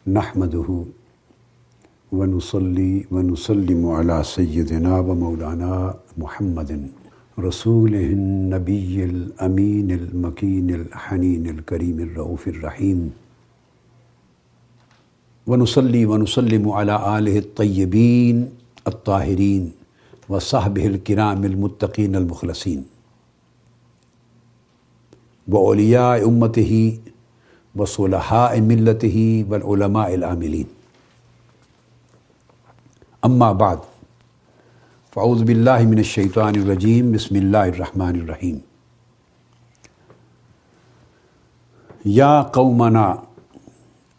نحمده ونصلي ونسلم على سيدنا ومولانا محمد رسوله النبي الأمين المكين الحنين الكريم الرؤوف الرحيم ونصلي ونسلم على آله الطيبين الطاهرين وصحبه الكرام المتقين المخلصين وأولياء أمته وصلحاء ملته والعلماء العاملين. اما بعد فاعوذ باللہ من الشیطان الرجیم بسم اللہ الرحمن الرحیم. یا قومنا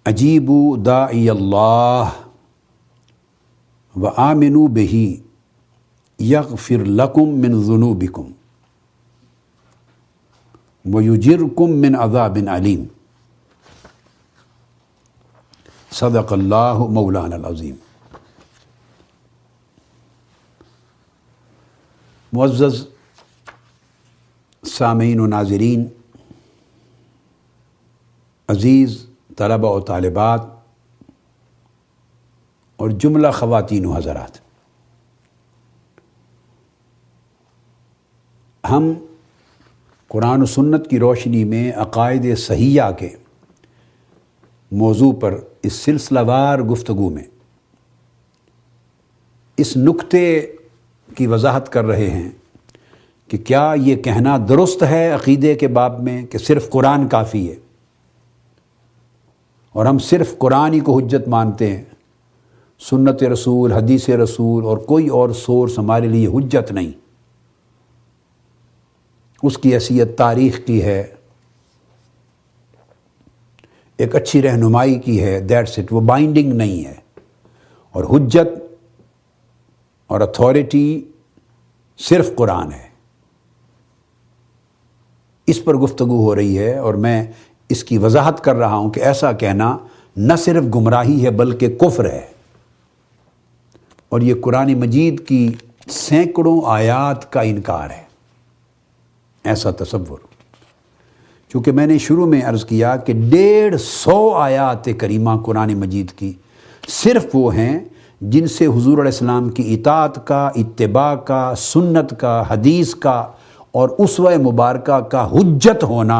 اجیبوا داعی اللہ وآمنوا بہ یغفر لکم من ذنوبکم ویجرکم من عذاب علیم. صدق اللہ مولانا العظیم. معزز سامعین و ناظرین، عزیز طلبہ و طالبات اور جملہ خواتین و حضرات، ہم قرآن و سنت کی روشنی میں عقائد صحیحہ کے موضوع پر اس سلسلہ وار گفتگو میں اس نکتے کی وضاحت کر رہے ہیں کہ کیا یہ کہنا درست ہے عقیدے کے باب میں کہ صرف قرآن کافی ہے اور ہم صرف قرآن ہی کو حجت مانتے ہیں، سنت رسول، حدیث رسول اور کوئی اور سورس ہمارے لیے حجت نہیں. اس کی حیثیت تاریخ کی ہے، ایک اچھی رہنمائی کی ہے، دیٹس اٹ، وہ بائنڈنگ نہیں ہے. اور حجت اور اتھارٹی صرف قرآن ہے. اس پر گفتگو ہو رہی ہے اور میں اس کی وضاحت کر رہا ہوں کہ ایسا کہنا نہ صرف گمراہی ہے بلکہ کفر ہے. اور یہ قرآن مجید کی سینکڑوں آیات کا انکار ہے. ایسا تصور، چونکہ میں نے شروع میں عرض کیا کہ 150 آیات کریمہ قرآن مجید کی صرف وہ ہیں جن سے حضور علیہ السلام کی اطاعت کا، اتباع کا، سنت کا، حدیث کا اور اسوہ مبارکہ کا حجت ہونا،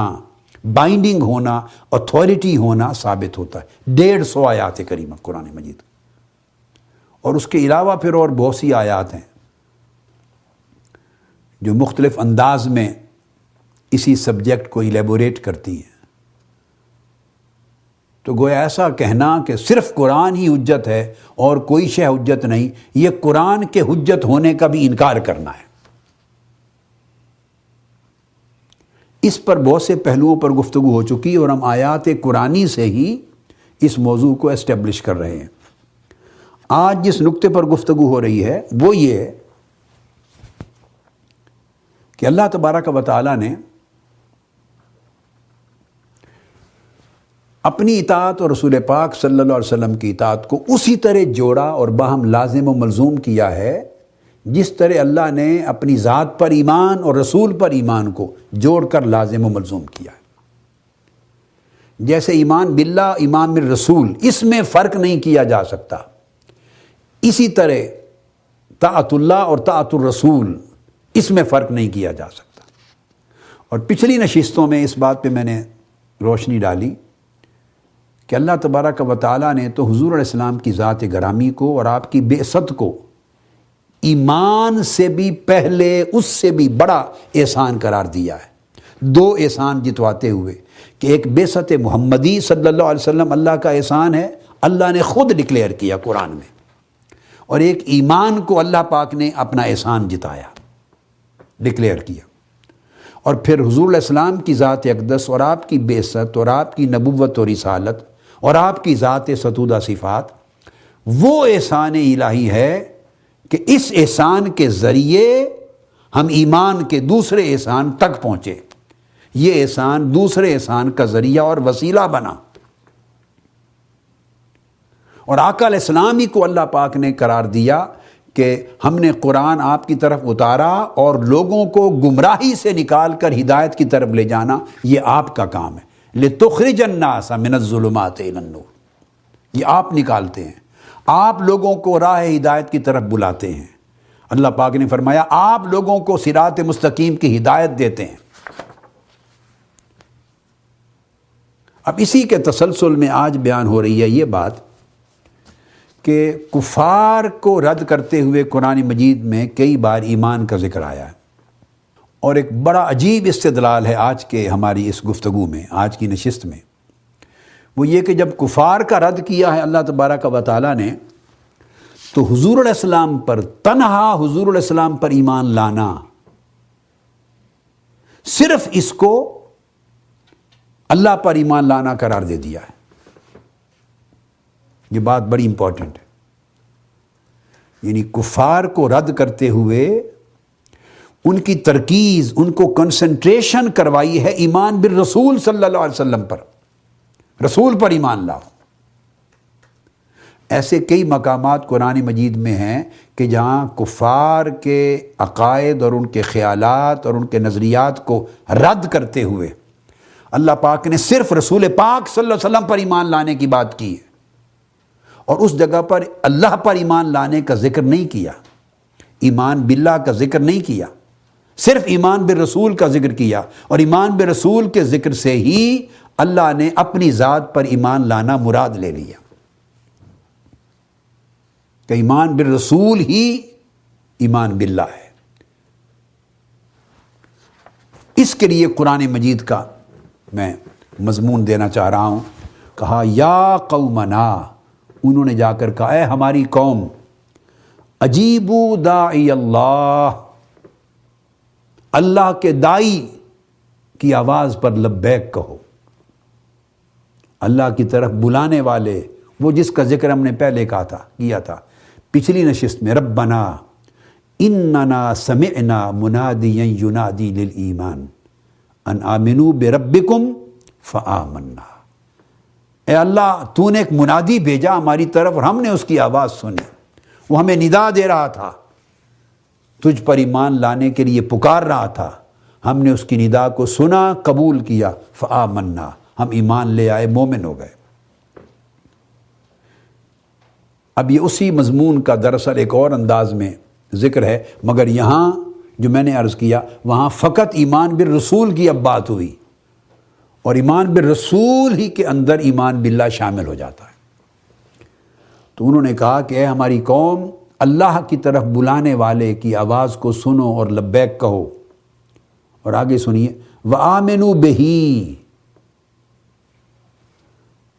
بائنڈنگ ہونا، اتھارٹی ہونا ثابت ہوتا ہے. 150 آیات کریمہ قرآن مجید، اور اس کے علاوہ پھر اور بہت سی آیات ہیں جو مختلف انداز میں اسی سبجیکٹ کو ایلیبوریٹ کرتی ہیں. تو گویا ایسا کہنا کہ صرف قرآن ہی حجت ہے اور کوئی شے حجت نہیں، یہ قرآن کے حجت ہونے کا بھی انکار کرنا ہے. اس پر بہت سے پہلوؤں پر گفتگو ہو چکی اور ہم آیات قرآنی سے ہی اس موضوع کو اسٹیبلش کر رہے ہیں. آج جس نقطے پر گفتگو ہو رہی ہے وہ یہ کہ اللہ تبارک و تعالیٰ نے اپنی اطاعت اور رسول پاک صلی اللہ علیہ وسلم کی اطاعت کو اسی طرح جوڑا اور باہم لازم و ملزوم کیا ہے جس طرح اللہ نے اپنی ذات پر ایمان اور رسول پر ایمان کو جوڑ کر لازم و ملزوم کیا ہے. جیسے ایمان باللہ، ایمان بالرسول، اس میں فرق نہیں کیا جا سکتا، اسی طرح طاعت اللہ اور طاعت الرسول، اس میں فرق نہیں کیا جا سکتا. اور پچھلی نشستوں میں اس بات پہ میں نے روشنی ڈالی کہ اللہ تبارک و تعالیٰ نے تو حضور علیہ السلام کی ذات گرامی کو اور آپ کی بعثت کو ایمان سے بھی پہلے، اس سے بھی بڑا احسان قرار دیا ہے. 2 احسان جتواتے ہوئے کہ ایک بعثت محمدی صلی اللہ علیہ وسلم اللہ کا احسان ہے، اللہ نے خود ڈکلیئر کیا قرآن میں، اور ایک ایمان کو اللہ پاک نے اپنا احسان جتایا، ڈکلیئر کیا. اور پھر حضور علیہ السلام کی ذات اقدس اور آپ کی بعثت اور آپ کی نبوت اور رسالت اور آپ کی ذات ستودہ صفات، وہ احسان الہی ہے کہ اس احسان کے ذریعے ہم ایمان کے دوسرے احسان تک پہنچے. یہ احسان دوسرے احسان کا ذریعہ اور وسیلہ بنا، اور آقا علیہ السلام ہی کو اللہ پاک نے قرار دیا کہ ہم نے قرآن آپ کی طرف اتارا اور لوگوں کو گمراہی سے نکال کر ہدایت کی طرف لے جانا یہ آپ کا کام ہے. لِتُخْرِجَ النَّاسَ مِنَ الظُّلُمَاتِ إِلَى النُّورِ، یہ آپ نکالتے ہیں، آپ لوگوں کو راہ ہدایت کی طرف بلاتے ہیں۔ اللہ پاک نے فرمایا آپ لوگوں کو صراط مستقیم کی ہدایت دیتے ہیں۔ اب اسی کے تسلسل میں آج بیان ہو رہی ہے یہ بات کہ کفار کو رد کرتے ہوئے قرآن مجید میں کئی بار ایمان کا ذکر آیا ہے، اور ایک بڑا عجیب استدلال ہے آج کے ہماری اس گفتگو میں، آج کی نشست میں، وہ یہ کہ جب کفار کا رد کیا ہے اللہ تبارک و تعالیٰ نے، تو حضور علیہ السلام پر، تنہا حضور علیہ السلام پر ایمان لانا، صرف اس کو اللہ پر ایمان لانا قرار دے دیا ہے۔ یہ بات بڑی امپورٹنٹ ہے، یعنی کفار کو رد کرتے ہوئے ان کی ترکیز، ان کو کنسنٹریشن کروائی ہے ایمان بالرسول صلی اللہ علیہ وسلم پر، رسول پر ایمان لاؤ۔ ایسے کئی مقامات قرآن مجید میں ہیں کہ جہاں کفار کے عقائد اور ان کے خیالات اور ان کے نظریات کو رد کرتے ہوئے اللہ پاک نے صرف رسول پاک صلی اللہ علیہ وسلم پر ایمان لانے کی بات کی ہے، اور اس جگہ پر اللہ پر ایمان لانے کا ذکر نہیں کیا، ایمان باللہ کا ذکر نہیں کیا، صرف ایمان بالرسول کا ذکر کیا، اور ایمان بالرسول کے ذکر سے ہی اللہ نے اپنی ذات پر ایمان لانا مراد لے لیا کہ ایمان بالرسول ہی ایمان باللہ ہے۔ اس کے لیے قرآن مجید کا میں مضمون دینا چاہ رہا ہوں۔ کہا یا قومنا، انہوں نے جا کر کہا اے ہماری قوم، اجیبوا داعی اللہ، اللہ کے دائی کی آواز پر لبیک کہو، اللہ کی طرف بلانے والے، وہ جس کا ذکر ہم نے پہلے کیا تھا پچھلی نشست میں، ربنا اننا سمعنا منادیا ینادی للایمان ان آمنوا بربکم فآمنا، اے اللہ تو نے ایک منادی بھیجا ہماری طرف اور ہم نے اس کی آواز سنی، وہ ہمیں ندا دے رہا تھا، تجھ پر ایمان لانے کے لیے پکار رہا تھا، ہم نے اس کی ندا کو سنا، قبول کیا، فآمنا، ہم ایمان لے آئے، مومن ہو گئے۔ اب یہ اسی مضمون کا دراصل ایک اور انداز میں ذکر ہے، مگر یہاں جو میں نے عرض کیا وہاں فقط ایمان بالرسول کی اب بات ہوئی، اور ایمان بالرسول ہی کے اندر ایمان باللہ شامل ہو جاتا ہے۔ تو انہوں نے کہا کہ اے ہماری قوم، اللہ کی طرف بلانے والے کی آواز کو سنو اور لبیک کہو، اور آگے سنیے وآمنوا بہی،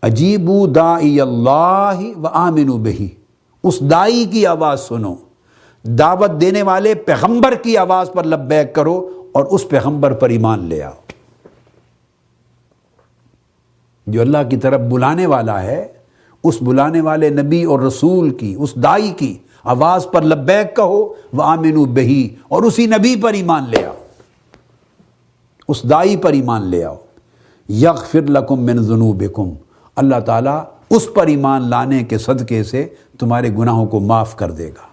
اجیبوا داعی اللہ وآمنوا بہی، اس دائی کی آواز سنو، دعوت دینے والے پیغمبر کی آواز پر لبیک کرو اور اس پیغمبر پر ایمان لے آؤ۔ جو اللہ کی طرف بلانے والا ہے، اس بلانے والے نبی اور رسول کی، اس دائی کی آواز پر لبیک کہو، وآمنوا بہی، اور اسی نبی پر ایمان لے آؤ، اس دائی پر ایمان لے آؤ۔ یغفر لکم من ذنوبکم، اللہ تعالیٰ اس پر ایمان لانے کے صدقے سے تمہارے گناہوں کو معاف کر دے گا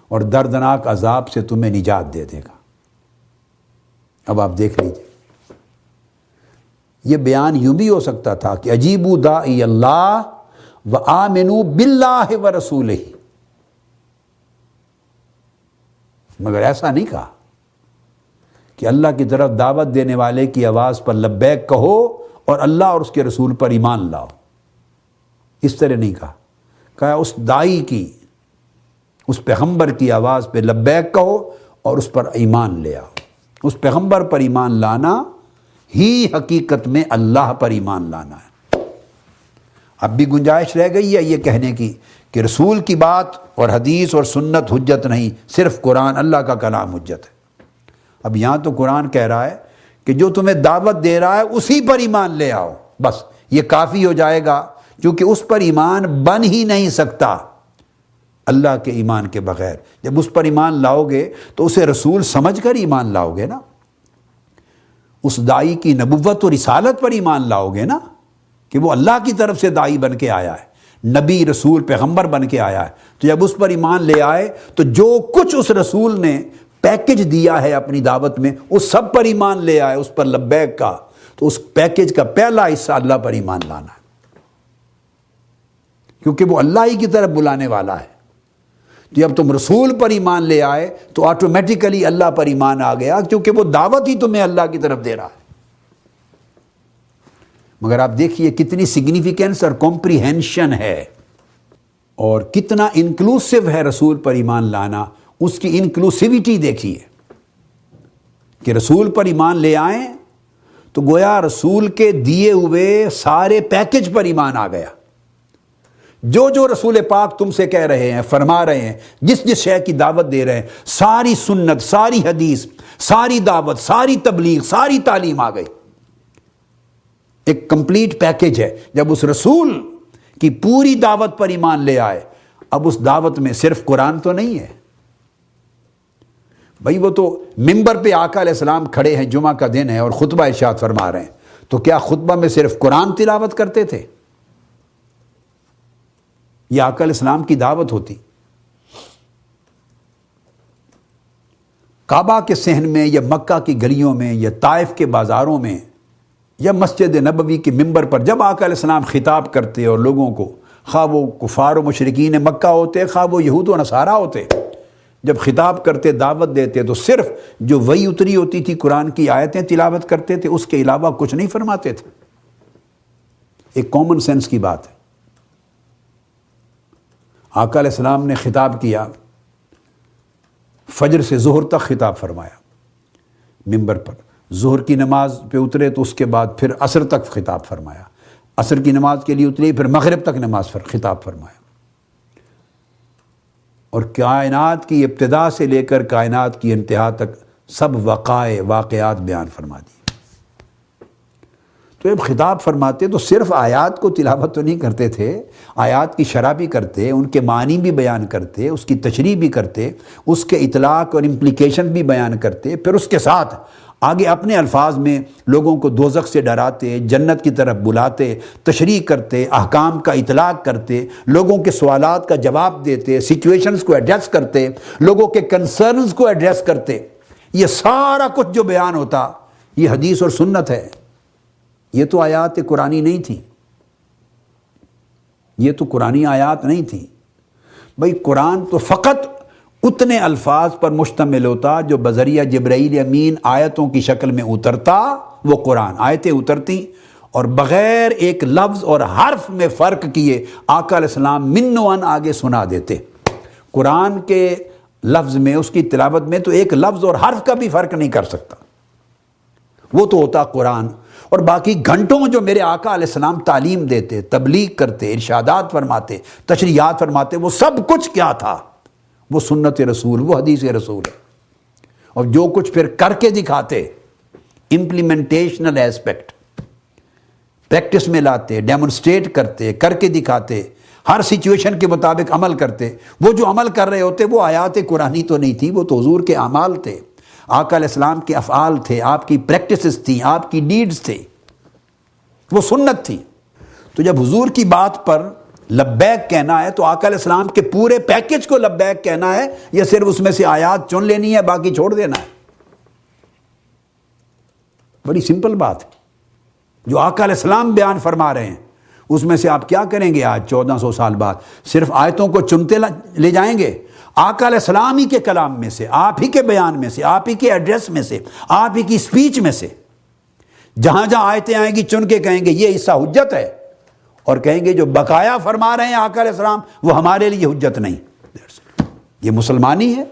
اور دردناک عذاب سے تمہیں نجات دے دے گا۔ اب آپ دیکھ لیجئے، یہ بیان یوں بھی ہو سکتا تھا کہ اجیبوا داعی اللہ وآمنوا باللہ ورسولہ، مگر ایسا نہیں کہا کہ اللہ کی طرف دعوت دینے والے کی آواز پر لبیک کہو اور اللہ اور اس کے رسول پر ایمان لاؤ، اس طرح نہیں کہا اس دائی کی، اس پیغمبر کی آواز پہ لبیک کہو اور اس پر ایمان لے آؤ۔ اس پیغمبر پر ایمان لانا ہی حقیقت میں اللہ پر ایمان لانا ہے۔ اب بھی گنجائش رہ گئی ہے یہ کہنے کی کہ رسول کی بات اور حدیث اور سنت حجت نہیں، صرف قرآن اللہ کا کلام حجت ہے۔ اب یہاں تو قرآن کہہ رہا ہے کہ جو تمہیں دعوت دے رہا ہے اسی پر ایمان لے آؤ، بس یہ کافی ہو جائے گا، کیونکہ اس پر ایمان بن ہی نہیں سکتا اللہ کے ایمان کے بغیر۔ جب اس پر ایمان لاؤ گے تو اسے رسول سمجھ کر ایمان لاؤ گے نا، اس دائی کی نبوت و رسالت پر ایمان لاؤ گے نا، کہ وہ اللہ کی طرف سے دائی بن کے آیا ہے، نبی رسول پیغمبر بن کے آیا ہے۔ تو جب اس پر ایمان لے آئے تو جو کچھ اس رسول نے پیکج دیا ہے اپنی دعوت میں، اس سب پر ایمان لے آئے، اس پر لبیک کا، تو اس پیکج کا پہلا حصہ اللہ پر ایمان لانا ہے۔ کیونکہ وہ اللہ ہی کی طرف بلانے والا ہے۔ تو جب تم رسول پر ایمان لے آئے تو آٹومیٹیکلی اللہ پر ایمان آ گیا، کیونکہ وہ دعوت ہی تمہیں اللہ کی طرف دے رہا ہے۔ مگر آپ دیکھیے کتنی سگنیفیکنس اور کمپریہنشن ہے، اور کتنا انکلوسیو ہے رسول پر ایمان لانا۔ اس کی انکلوسیوٹی دیکھیے کہ رسول پر ایمان لے آئیں تو گویا رسول کے دیے ہوئے سارے پیکج پر ایمان آ گیا۔ جو جو رسول پاک تم سے کہہ رہے ہیں، فرما رہے ہیں، جس جس شے کی دعوت دے رہے ہیں، ساری سنت، ساری حدیث، ساری دعوت، ساری تبلیغ، ساری تعلیم آ گئی۔ ایک کمپلیٹ پیکج ہے۔ جب اس رسول کی پوری دعوت پر ایمان لے آئے، اب اس دعوت میں صرف قرآن تو نہیں ہے بھائی، وہ تو ممبر پہ آقا علیہ السلام کھڑے ہیں، جمعہ کا دن ہے اور خطبہ ارشاد فرما رہے ہیں، تو کیا خطبہ میں صرف قرآن تلاوت کرتے تھے؟ یہ آقا علیہ السلام کی دعوت ہوتی۔ کعبہ کے صحن میں یا مکہ کی گلیوں میں یا طائف کے بازاروں میں یا مسجد نبوی کے ممبر پر جب آقا علیہ السلام خطاب کرتے اور لوگوں کو، خواہ وہ کفار و مشرکین مکہ ہوتے، خواہ وہ یہود و نصارہ ہوتے، جب خطاب کرتے، دعوت دیتے، تو صرف جو وحی اتری ہوتی تھی قرآن کی آیتیں تلاوت کرتے تھے، اس کے علاوہ کچھ نہیں فرماتے تھے۔ ایک کامن سینس کی بات ہے۔ آقا علیہ السلام نے خطاب کیا، فجر سے ظہر تک خطاب فرمایا ممبر پر، ظہر کی نماز پہ اترے تو اس کے بعد پھر عصر تک خطاب فرمایا، عصر کی نماز کے لیے اتری پھر مغرب تک نماز پر خطاب فرمایا، اور کائنات کی ابتدا سے لے کر کائنات کی انتہا تک سب واقعات بیان فرما دی۔ تو جب خطاب فرماتے تو صرف آیات کو تلاوت تو نہیں کرتے تھے، آیات کی شرح بھی کرتے، ان کے معنی بھی بیان کرتے، اس کی تشریح بھی کرتے، اس کے اطلاق اور امپلیکیشن بھی بیان کرتے، پھر اس کے ساتھ آگے اپنے الفاظ میں لوگوں کو دوزخ سے ڈراتے، جنت کی طرف بلاتے، تشریح کرتے، احکام کا اطلاق کرتے، لوگوں کے سوالات کا جواب دیتے، سچویشنز کو ایڈریس کرتے، لوگوں کے کنسرنز کو ایڈریس کرتے۔ یہ سارا کچھ جو بیان ہوتا، یہ حدیث اور سنت ہے۔ یہ تو آیات قرآنی نہیں تھی، یہ تو قرآنی آیات نہیں تھی بھائی۔ قرآن تو فقط اتنے الفاظ پر مشتمل ہوتا جو بذریعہ جبرائیل امین آیتوں کی شکل میں اترتا، وہ قرآن آیتیں اترتی، اور بغیر ایک لفظ اور حرف میں فرق کیے آقا علیہ السلام من و عن آگے سنا دیتے۔ قرآن کے لفظ میں، اس کی تلاوت میں تو ایک لفظ اور حرف کا بھی فرق نہیں کر سکتا، وہ تو ہوتا قرآن۔ اور باقی گھنٹوں جو میرے آقا علیہ السلام تعلیم دیتے، تبلیغ کرتے، ارشادات فرماتے، تشریحات فرماتے، وہ سب کچھ کیا تھا؟ وہ سنت رسول، وہ حدیث رسول ہے۔ اور جو کچھ پھر کر کے دکھاتے، امپلیمنٹیشنل ایسپیکٹ، پریکٹس میں لاتے، ڈیمونسٹریٹ کرتے، کر کے دکھاتے، ہر سچویشن کے مطابق عمل کرتے۔ وہ جو عمل کر رہے ہوتے وہ آیات قرآنی تو نہیں تھی، وہ تو حضور کے اعمال تھے، آقا علیہ السلام کے افعال تھے، آپ کی پریکٹسز تھیں، آپ کی ڈیڈز تھے، وہ سنت تھی۔ تو جب حضور کی بات پر لبیک کہنا ہے تو آقا علیہ السلام کے پورے پیکج کو لبیک کہنا ہے، یا صرف اس میں سے آیات چن لینی ہے باقی چھوڑ دینا ہے؟ بڑی سمپل بات ہے۔ جو آقا علیہ السلام بیان فرما رہے ہیں اس میں سے آپ کیا کریں گے؟ آج 1400 سال بعد صرف آیتوں کو چنتے لے جائیں گے؟ آقا علیہ السلام ہی کے کلام میں سے، آپ ہی کے بیان میں سے، آپ ہی کے ایڈریس میں سے، آپ ہی کی سپیچ میں سے جہاں جہاں آیتیں آئیں گی چن کے کہیں گے یہ حصہ حجت ہے، اور کہیں گے جو بقایا فرما رہے ہیں آقا علیہ السلام وہ ہمارے لیے حجت نہیں۔ یہ مسلمانی ہے؟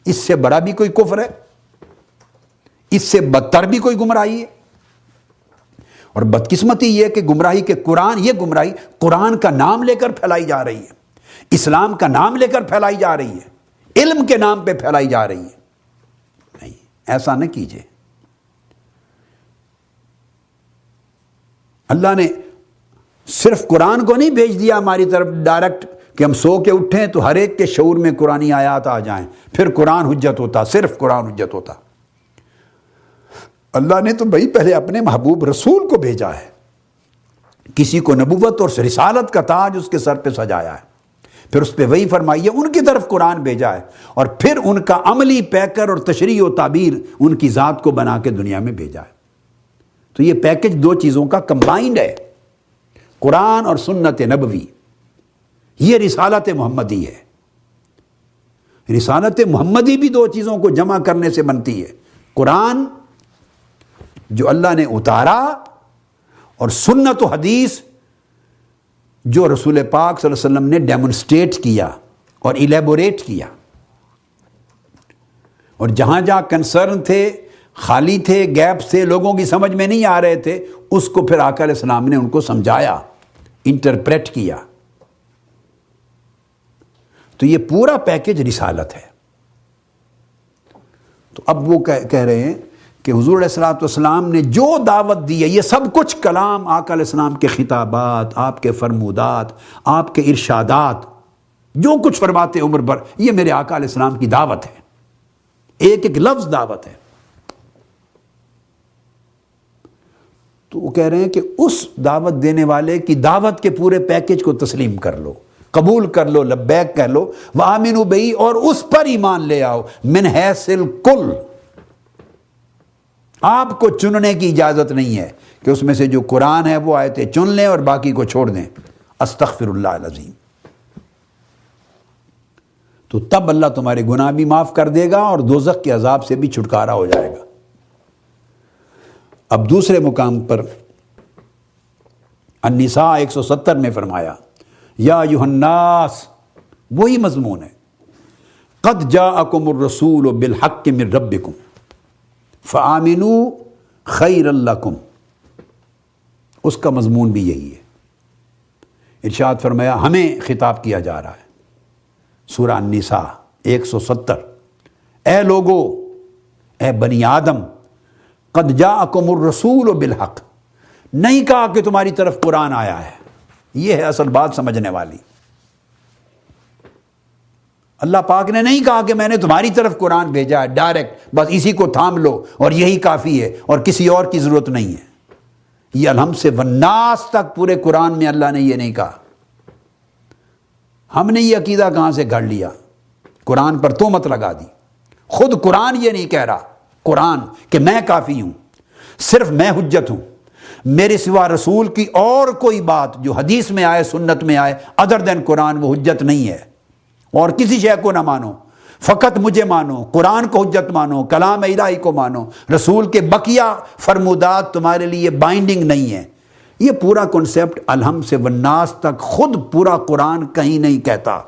اس سے بڑا بھی کوئی کفر ہے؟ اس سے بدتر بھی کوئی گمراہی ہے؟ اور بدقسمتی یہ کہ گمراہی کے یہ گمراہی قرآن کا نام لے کر پھیلائی جا رہی ہے، اسلام کا نام لے کر پھیلائی جا رہی ہے، علم کے نام پہ پھیلائی جا رہی ہے۔ نہیں، ایسا نہ کیجیے۔ اللہ نے صرف قرآن کو نہیں بھیج دیا ہماری طرف ڈائریکٹ کہ ہم سو کے اٹھیں تو ہر ایک کے شعور میں قرآنی آیات آ جائیں، پھر قرآن حجت ہوتا، صرف قرآن حجت ہوتا۔ اللہ نے تو بھائی پہلے اپنے محبوب رسول کو بھیجا ہے، کسی کو نبوت اور رسالت کا تاج اس کے سر پہ سجایا ہے، پھر اس پہ وہی فرمائی ہے، ان کی طرف قرآن بھیجا ہے، اور پھر ان کا عملی پیکر اور تشریح و تعبیر ان کی ذات کو بنا کے دنیا میں بھیجا ہے۔ تو یہ پیکج دو چیزوں کا کمبائنڈ ہے، قرآن اور سنت نبوی۔ یہ رسالت محمدی ہے۔ رسالت محمدی بھی دو چیزوں کو جمع کرنے سے بنتی ہے، قرآن جو اللہ نے اتارا، اور سنت و حدیث جو رسول پاک صلی اللہ علیہ وسلم نے ڈیمونسٹریٹ کیا اور ایلیبوریٹ کیا۔ اور جہاں جہاں کنسرن تھے، خالی تھے، گیپس تھے، لوگوں کی سمجھ میں نہیں آ رہے تھے، اس کو پھر آقا علیہ السلام نے ان کو سمجھایا، انٹرپریٹ کیا۔ تو یہ پورا پیکج رسالت ہے۔ تو اب وہ کہہ رہے ہیں کہ حضور علیہ الصلوۃ والسلام نے جو دعوت دی ہے، یہ سب کچھ کلام آقا علیہ السلام کے خطابات، آپ کے فرمودات، آپ کے ارشادات، جو کچھ فرماتے عمر بھر، یہ میرے آقا علیہ السلام کی دعوت ہے، ایک ایک لفظ دعوت ہے۔ تو وہ کہہ رہے ہیں کہ اس دعوت دینے والے کی دعوت کے پورے پیکج کو تسلیم کر لو، قبول کر لو، لبیک کہہ لو، وآمنوا بہ، اور اس پر ایمان لے آؤ، من حیث الکل۔ آپ کو چننے کی اجازت نہیں ہے کہ اس میں سے جو قرآن ہے وہ آیتیں چن لیں اور باقی کو چھوڑ دیں، استغفر اللہ العظیم۔ تو تب اللہ تمہارے گناہ بھی معاف کر دے گا اور دوزخ کے عذاب سے بھی چھٹکارا ہو جائے گا۔ اب دوسرے مقام پر النساء 170 میں فرمایا، یا ایھا الناس، وہی مضمون ہے، قد جاءکم الرسول بالحق من ربکم فآمنوا خیر لکم، اس کا مضمون بھی یہی ہے۔ ارشاد فرمایا، ہمیں خطاب کیا جا رہا ہے، سورہ النساء 170، اے لوگو، اے بنی آدم، قد جاءکم الرسول بالحق، نہیں کہا کہ تمہاری طرف قرآن آیا ہے، یہ ہے اصل بات سمجھنے والی۔ اللہ پاک نے نہیں کہا کہ میں نے تمہاری طرف قرآن بھیجا ہے ڈائریکٹ، بس اسی کو تھام لو اور یہی کافی ہے اور کسی اور کی ضرورت نہیں ہے۔ یہ الحم سے والناس تک پورے قرآن میں اللہ نے یہ نہیں کہا۔ ہم نے یہ عقیدہ کہاں سے گھڑ لیا، قرآن پر تہمت لگا دی۔ خود قرآن یہ نہیں کہہ رہا، قرآن، کہ میں کافی ہوں، صرف میں حجت ہوں، میرے سوا رسول کی اور کوئی بات جو حدیث میں آئے، سنت میں آئے، ادر دین قرآن، وہ حجت نہیں ہے، اور کسی شے کو نہ مانو، فقط مجھے مانو، قرآن کو حجت مانو، کلام الہی کو مانو، رسول کے بقیہ فرمودات تمہارے لیے بائنڈنگ نہیں ہے۔ یہ پورا کنسپٹ الحم سے والناس تک خود پورا قرآن کہیں نہیں کہتا۔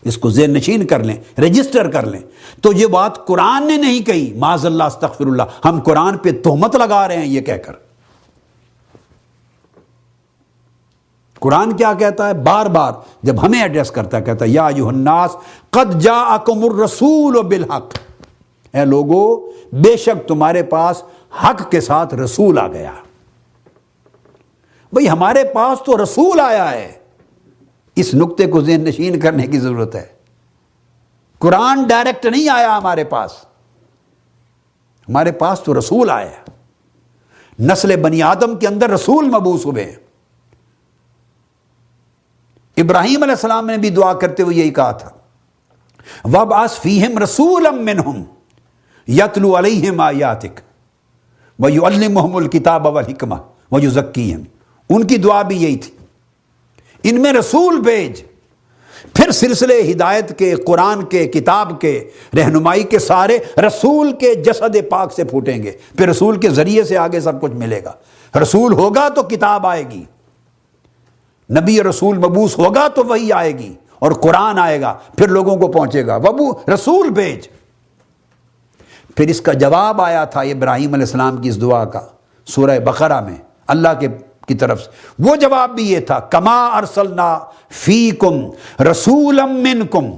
اس کو ذہن نشین کر لیں، رجسٹر کر لیں۔ تو یہ بات قرآن نے نہیں کہی، معاذ اللہ، استغفر اللہ، ہم قرآن پہ تہمت لگا رہے ہیں یہ کہہ کر۔ قرآن کیا کہتا ہے؟ بار بار جب ہمیں ایڈریس کرتا ہے کہتا ہے، یا ایھا الناس قد جاءکم الرسول بالحق، اے لوگو، بے شک تمہارے پاس حق کے ساتھ رسول آ گیا۔ بھئی ہمارے پاس تو رسول آیا ہے، اس نقطے کو ذہن نشین کرنے کی ضرورت ہے۔ قرآن ڈائریکٹ نہیں آیا ہمارے پاس، ہمارے پاس تو رسول آیا ہے۔ نسل بنی آدم کے اندر رسول مبعوث ہوئے ہیں۔ ابراہیم علیہ السلام نے بھی دعا کرتے ہوئے یہی کہا تھا، وَابْعَثْ فِيهِمْ رَسُولًا مِّنْهُمْ يَتْلُو عَلَيْهِمْ آيَاتِكَ وَيُعَلِّمُهُمُ الْكِتَابَ وَالْحِكْمَةَ وَيُزَكِّيهِمْ، ان کی دعا بھی یہی تھی، ان میں رسول بھیج۔ پھر سلسلے ہدایت کے، قرآن کے، کتاب کے، رہنمائی کے سارے رسول کے جسد پاک سے پھوٹیں گے، پھر رسول کے ذریعے سے آگے سب کچھ ملے گا۔ رسول ہوگا تو کتاب آئے گی، نبی رسول مبعوث ہوگا تو وہی آئے گی اور قرآن آئے گا، پھر لوگوں کو پہنچے گا، رسول بھیج۔ پھر اس کا جواب آیا تھا ابراہیم علیہ السلام کی اس دعا کا سورہ بقرہ میں اللہ کی طرف سے، وہ جواب بھی یہ تھا، کما ارسلنا فیکم رسولا منکم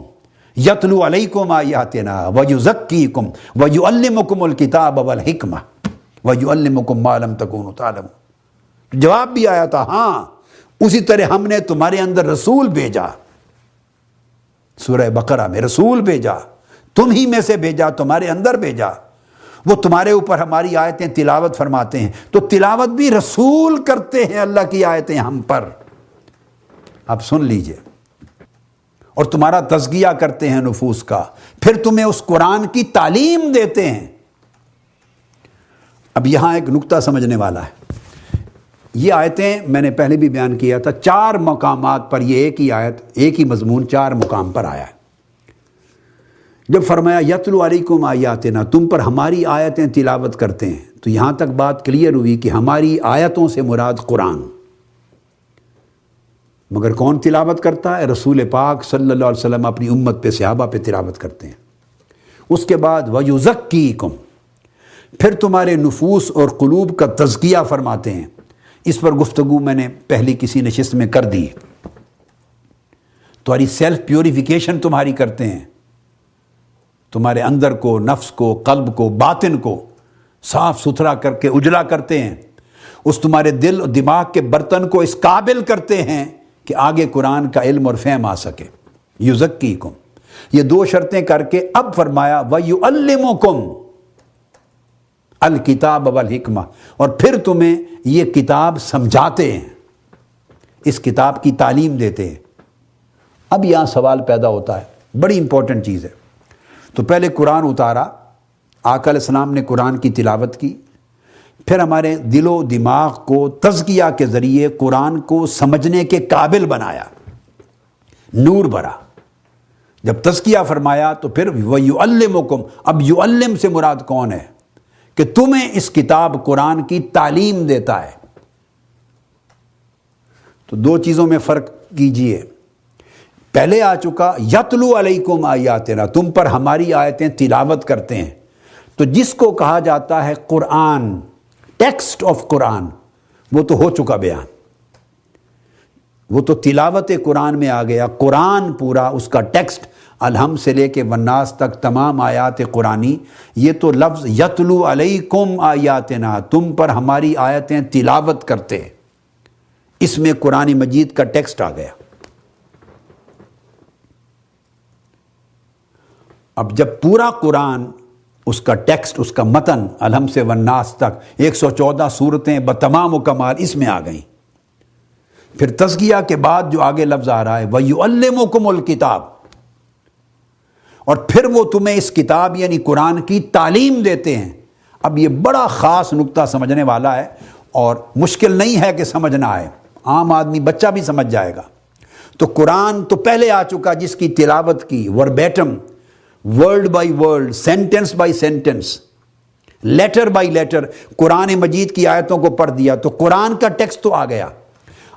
یتلو علیکم آیاتنا ویزکیکم ویعلمکم الکتاب والحکمہ ویعلمکم ما لم تکونوا تعلمون۔ جواب بھی آیا تھا، ہاں اسی طرح ہم نے تمہارے اندر رسول بھیجا، سورہ بقرہ میں رسول بھیجا، تم ہی میں سے بھیجا، تمہارے اندر بھیجا، وہ تمہارے اوپر ہماری آیتیں تلاوت فرماتے ہیں، تو تلاوت بھی رسول کرتے ہیں اللہ کی آیتیں ہم پر، آپ سن لیجئے، اور تمہارا تزکیہ کرتے ہیں نفوس کا، پھر تمہیں اس قرآن کی تعلیم دیتے ہیں۔ اب یہاں ایک نقطہ سمجھنے والا ہے، یہ آیتیں میں نے پہلے بھی بیان کیا تھا، 4 مقامات پر یہ ایک ہی آیت، ایک ہی مضمون 4 مقام پر آیا ہے۔ جب فرمایا یتلو علیکم آیاتنا، تم پر ہماری آیتیں تلاوت کرتے ہیں، تو یہاں تک بات کلیئر ہوئی کہ ہماری آیتوں سے مراد قرآن۔ مگر کون تلاوت کرتا ہے؟ رسول پاک صلی اللہ علیہ وسلم اپنی امت پہ، صحابہ پہ تلاوت کرتے ہیں۔ اس کے بعد وَيُزَكِّيكُمْ، پھر تمہارے نفوس اور قلوب کا تزکیہ فرماتے ہیں۔ اس پر گفتگو میں نے پہلی کسی نشست میں کر دی۔ تمہاری سیلف پیوریفیکیشن تمہاری کرتے ہیں، تمہارے اندر کو، نفس کو، قلب کو، باطن کو صاف ستھرا کر کے اجلا کرتے ہیں، اس تمہارے دل اور دماغ کے برتن کو اس قابل کرتے ہیں کہ آگے قرآن کا علم اور فہم آ سکے۔ یزکیکم، یہ 2 شرطیں کر کے اب فرمایا وَيُعَلِّمُكُمْ الکتاب والحکمہ، اور پھر تمہیں یہ کتاب سمجھاتے ہیں، اس کتاب کی تعلیم دیتے ہیں۔ اب یہاں سوال پیدا ہوتا ہے، بڑی امپورٹنٹ چیز ہے۔ تو پہلے قرآن اتارا، آقا علیہ السلام نے قرآن کی تلاوت کی، پھر ہمارے دل و دماغ کو تزکیہ کے ذریعے قرآن کو سمجھنے کے قابل بنایا، نور بھرا۔ جب تزکیہ فرمایا تو پھر وَيُعَلِّمُكُمْ، اب یعلم سے مراد کون ہے؟ کہ تمہیں اس کتاب قرآن کی تعلیم دیتا ہے۔ تو 2 چیزوں میں فرق کیجئے۔ پہلے آ چکا یتلو علیکم آیاتنا، تم پر ہماری آیتیں تلاوت کرتے ہیں، تو جس کو کہا جاتا ہے قرآن، ٹیکسٹ آف قرآن، وہ تو ہو چکا بیان، وہ تو تلاوت قرآن میں آ گیا۔ قرآن پورا، اس کا ٹیکسٹ الحمد سے لے کے والناس تک تمام آیات قرآنی، یہ تو لفظ یتلو علیکم آیاتنا، تم پر ہماری آیتیں تلاوت کرتے، اس میں قرآن مجید کا ٹیکسٹ آ گیا۔ اب جب پورا قرآن، اس کا ٹیکسٹ، اس کا متن الحمد سے والناس تک 114 سورتیں بتمام و کمال اس میں آ گئیں، پھر تزکیہ کے بعد جو آگے لفظ آ رہا ہے وَيُعَلِّمُكُمُ الْكِتَابَ، اور پھر وہ تمہیں اس کتاب یعنی قرآن کی تعلیم دیتے ہیں۔ اب یہ بڑا خاص نقطہ سمجھنے والا ہے، اور مشکل نہیں ہے کہ سمجھ نہ آئے، عام آدمی بچہ بھی سمجھ جائے گا۔ تو قرآن تو پہلے آ چکا، جس کی تلاوت کی verbatim, word by word, sentence by sentence, letter by letter Quran Majeed کی آیتوں کو پڑھ دیا، تو قرآن کا ٹیکسٹ تو آ گیا۔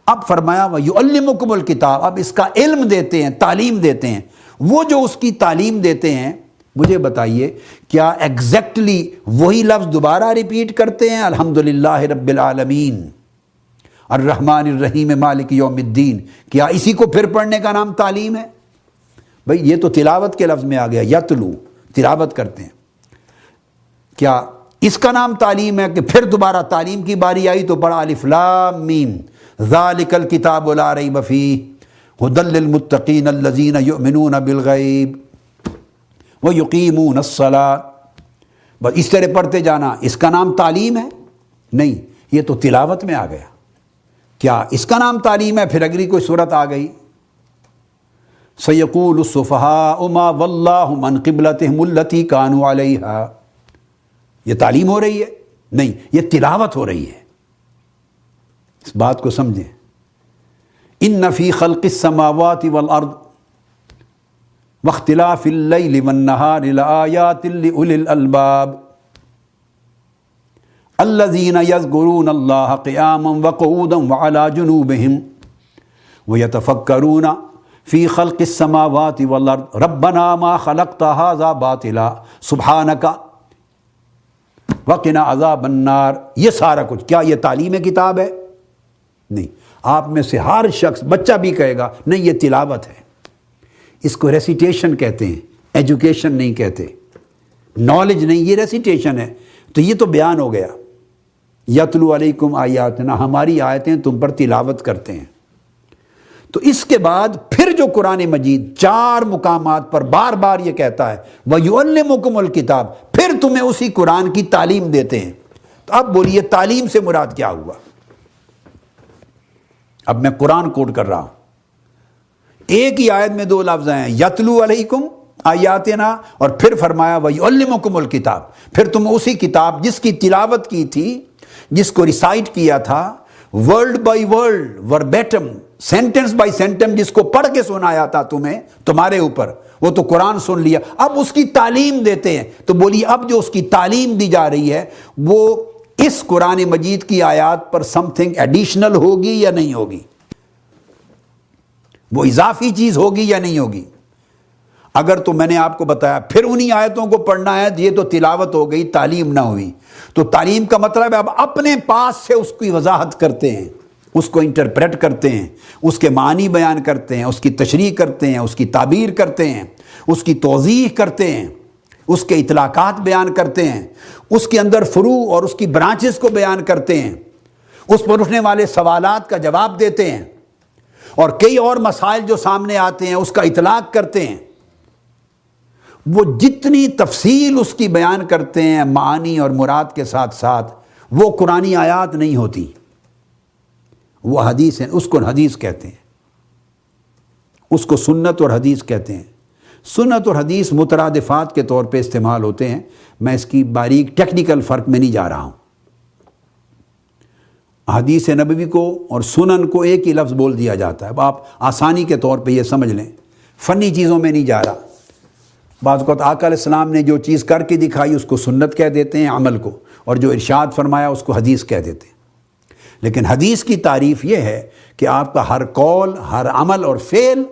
اب فرمایا وَيُعَلِّمُكُمُ الْكِتَابَ، اب اس کا علم دیتے ہیں، تعلیم دیتے ہیں۔ وہ جو اس کی تعلیم دیتے ہیں، مجھے بتائیے کیا ایگزیکٹلی وہی لفظ دوبارہ ریپیٹ کرتے ہیں؟ الحمدللہ رب العالمین الرحمن الرحیم مالک یوم الدین، کیا اسی کو پھر پڑھنے کا نام تعلیم ہے؟ بھئی یہ تو تلاوت کے لفظ میں آ گیا، یتلو، تلاوت کرتے ہیں۔ کیا اس کا نام تعلیم ہے کہ پھر دوبارہ تعلیم کی باری آئی تو پڑھا الف لام میم ذالک الکتاب لا ریب فیہ ھدی للمتقین الذین یؤمنون بالغیب ویقیمون الصلاۃ، بس اس طرح پڑھتے جانا، اس کا نام تعلیم ہے؟ نہیں، یہ تو تلاوت میں آ گیا۔ کیا اس کا نام تعلیم ہے؟ پھر اگلی کوئی صورت آ گئی سَيَقُولُ السُّفَهَاءُ مَا وَلَّاهُمْ عَنْ قِبْلَتِهِمُ الَّتِي كَانُوا عَلَيْهَا، یہ تعلیم ہو رہی ہے؟ نہیں، یہ تلاوت ہو رہی ہے۔ اس بات کو سمجھیں۔ إِنَّ فِي خَلْقِ السَّمَاوَاتِ وَالْأَرْضِ وَاخْتِلَافِ اللَّيْلِ وَالنَّهَارِ لَآيَاتٍ لِأُولِي الْأَلْبَابِ الَّذِينَ يَذْكُرُونَ اللَّهَ قِيَامًا وَقُعُودًا وَعَلَى جُنُوبِهِمْ وَيَتَفَكَّرُونَ فی خلق السماوات والارض ربنا ما خلقت هذا باطلا سبحانک وقنا عذاب النار۔ یہ سارا کچھ کیا یہ تعلیم کتاب ہے؟ نہیں۔ آپ میں سے ہر شخص، بچہ بھی کہے گا نہیں یہ تلاوت ہے، اس کو ریسیٹیشن کہتے ہیں، ایجوکیشن نہیں کہتے، نالج نہیں، یہ ریسیٹیشن ہے۔ تو یہ تو بیان ہو گیا، یتلو علیکم آیاتنا، ہماری آیتیں تم پر تلاوت کرتے ہیں۔ تو اس کے بعد پھر جو قرآن مجید 4 مقامات پر بار بار یہ کہتا ہے وَيُعَلِّمُكُمُ الْكِتَابَ، پھر تمہیں اسی قرآن کی تعلیم دیتے ہیں۔ تو اب بولیے تعلیم سے مراد کیا ہوا؟ اب میں قرآن کوٹ کر رہا ہوں، ایک ہی آیت میں 2 لفظ ہیں، یتلو علیکم آیاتنا، اور پھر فرمایا وَيُعَلِّمُكُمُ الْكِتَابَ، پھر تم اسی کتاب جس کی تلاوت کی تھی، جس کو ریسائٹ کیا تھا، word by word verbatim sentence by sentence جس کو پڑھ کے سنایا تھا تمہیں تمہارے اوپر، وہ تو قرآن سن لیا، اب اس کی تعلیم دیتے ہیں۔ تو بولیے اب جو اس کی تعلیم دی جا رہی ہے وہ اس قرآن مجید کی آیات پر سم تھنگ ایڈیشنل ہوگی یا نہیں ہوگی؟ وہ اضافی چیز ہوگی یا نہیں ہوگی؟ اگر تو میں نے آپ کو بتایا پھر انہی آیتوں کو پڑھنا ہے، یہ تو تلاوت ہو گئی، تعلیم نہ ہوئی۔ تو تعلیم کا مطلب ہے اب اپنے پاس سے اس کی وضاحت کرتے ہیں، اس کو انٹرپریٹ کرتے ہیں، اس کے معنی بیان کرتے ہیں، اس کی تشریح کرتے ہیں، اس کی تعبیر کرتے ہیں، اس کی توضیح کرتے ہیں، اس کے اطلاقات بیان کرتے ہیں، اس کے اندر فروع اور اس کی برانچز کو بیان کرتے ہیں، اس پر اٹھنے والے سوالات کا جواب دیتے ہیں، اور کئی اور مسائل جو سامنے آتے ہیں اس کا اطلاق کرتے ہیں۔ وہ جتنی تفصیل اس کی بیان کرتے ہیں معانی اور مراد کے ساتھ ساتھ، وہ قرآنی آیات نہیں ہوتی، وہ حدیث ہیں، اس کو حدیث کہتے ہیں، اس کو سنت اور حدیث کہتے ہیں۔ سنت اور حدیث مترادفات کے طور پہ استعمال ہوتے ہیں، میں اس کی باریک ٹیکنیکل فرق میں نہیں جا رہا ہوں۔ حدیث نبوی کو اور سنن کو ایک ہی لفظ بول دیا جاتا ہے، اب آپ آسانی کے طور پہ یہ سمجھ لیں، فنی چیزوں میں نہیں جا رہا۔ بعض اوقات آقا علیہ السلام نے جو چیز کر کے دکھائی اس کو سنت کہہ دیتے ہیں عمل کو، اور جو ارشاد فرمایا اس کو حدیث کہہ دیتے ہیں۔ لیکن حدیث کی تعریف یہ ہے کہ آپ کا ہر قول، ہر عمل اور فعل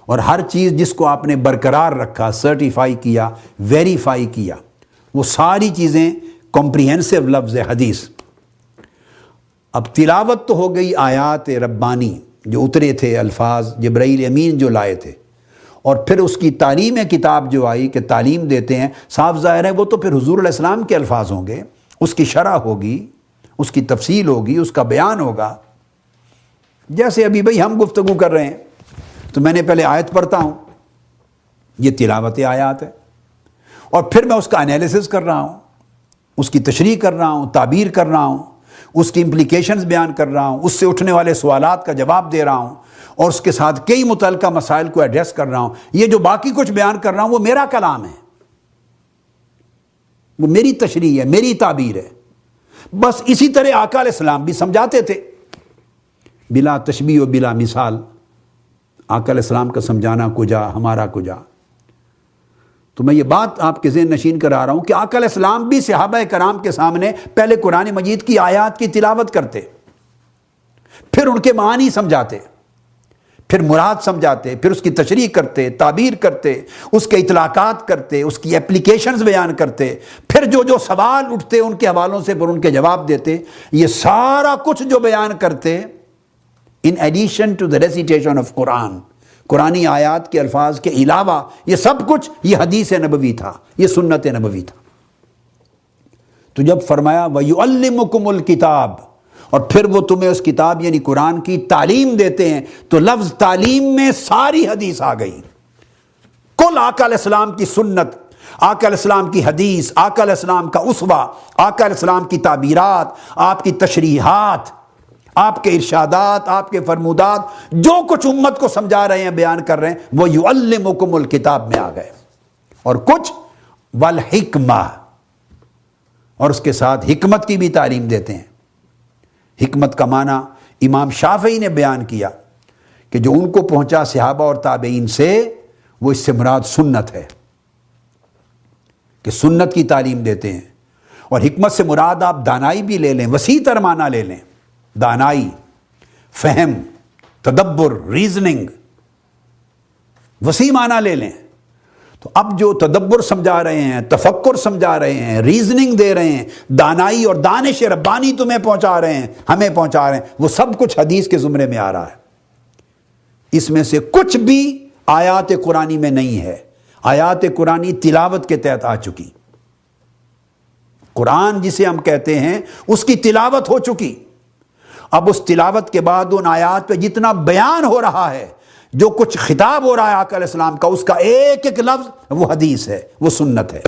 اور ہر چیز جس کو آپ نے برقرار رکھا، سرٹیفائی کیا، ویریفائی کیا، وہ ساری چیزیں کمپریہنسو لفظ ہے حدیث۔ اب تلاوت تو ہو گئی آیات ربانی جو اترے تھے، الفاظ جبرائیل امین جو لائے تھے، اور پھر اس کی تعلیم کتاب جو آئی کہ تعلیم دیتے ہیں، صاف ظاہر ہے وہ تو پھر حضور علیہ السلام کے الفاظ ہوں گے، اس کی شرح ہوگی، اس کی تفصیل ہوگی، اس کا بیان ہوگا۔ جیسے ابھی بھئی ہم گفتگو کر رہے ہیں تو میں نے پہلے آیت پڑھتا ہوں، یہ تلاوت آیات ہے، اور پھر میں اس کا انالیسس کر رہا ہوں، اس کی تشریح کر رہا ہوں، تعبیر کر رہا ہوں، اس کی امپلیکیشنز بیان کر رہا ہوں، اس سے اٹھنے والے سوالات کا جواب دے رہا ہوں، اور اس کے ساتھ کئی متعلقہ مسائل کو ایڈریس کر رہا ہوں۔ یہ جو باقی کچھ بیان کر رہا ہوں وہ میرا کلام ہے، وہ میری تشریح ہے، میری تعبیر ہے۔ بس اسی طرح آقا علیہ السلام بھی سمجھاتے تھے، بلا تشبیہ و بلا مثال۔ آقا علیہ السلام کا سمجھانا کجا، ہمارا کجا۔ تو میں یہ بات آپ کے ذہن نشین کرا رہا ہوں کہ آقا علیہ السلام بھی صحابہ کرام کے سامنے پہلے قرآن مجید کی آیات کی تلاوت کرتے، پھر ان کے معنی سمجھاتے، پھر مراد سمجھاتے، پھر اس کی تشریح کرتے، تعبیر کرتے، اس کے اطلاقات کرتے، اس کی اپلیکیشنز بیان کرتے، پھر جو سوال اٹھتے ان کے حوالوں سے پھر ان کے جواب دیتے۔ یہ سارا کچھ جو بیان کرتے in addition to the recitation of Quran, قرآنی آیات کے الفاظ کے علاوہ یہ سب کچھ یہ حدیث نبوی تھا، یہ سنت نبوی تھا۔ تو جب فرمایا وَيُعَلِّمُكُمُ الْكِتَابَ، اور پھر وہ تمہیں اس کتاب یعنی قرآن کی تعلیم دیتے ہیں، تو لفظ تعلیم میں ساری حدیث آ گئی، کل آقا علیہ السلام کی سنت، آقا علیہ السلام کی حدیث، آقا علیہ السلام کا اسوہ، آقا علیہ السلام کی تعبیرات، آپ کی تشریحات، آپ کے ارشادات، آپ کے فرمودات، جو کچھ امت کو سمجھا رہے ہیں، بیان کر رہے ہیں، وہ یعلمکم الکتاب میں آ گئے، اور کچھ والحکمہ، اور اس کے ساتھ حکمت کی بھی تعلیم دیتے ہیں۔ حکمت کا معنی امام شافعی نے بیان کیا کہ جو ان کو پہنچا صحابہ اور تابعین سے، وہ اس سے مراد سنت ہے، کہ سنت کی تعلیم دیتے ہیں۔ اور حکمت سے مراد آپ دانائی بھی لے لیں، وسیع تر معنی لے لیں، دانائی، فہم، تدبر، ریزننگ، وسیع معنی لے لیں۔ تو اب جو تدبر سمجھا رہے ہیں، تفکر سمجھا رہے ہیں، ریزننگ دے رہے ہیں، دانائی اور دانش ربانی تمہیں پہنچا رہے ہیں، ہمیں پہنچا رہے ہیں، وہ سب کچھ حدیث کے زمرے میں آ رہا ہے۔ اس میں سے کچھ بھی آیات قرآنی میں نہیں ہے، آیات قرآنی تلاوت کے تحت آ چکی، قرآن جسے ہم کہتے ہیں اس کی تلاوت ہو چکی۔ اب اس تلاوت کے بعد ان آیات پہ جتنا بیان ہو رہا ہے، جو کچھ خطاب ہو رہا ہے آقا علیہ السلام کا، اس کا ایک ایک لفظ وہ حدیث ہے، وہ سنت ہے۔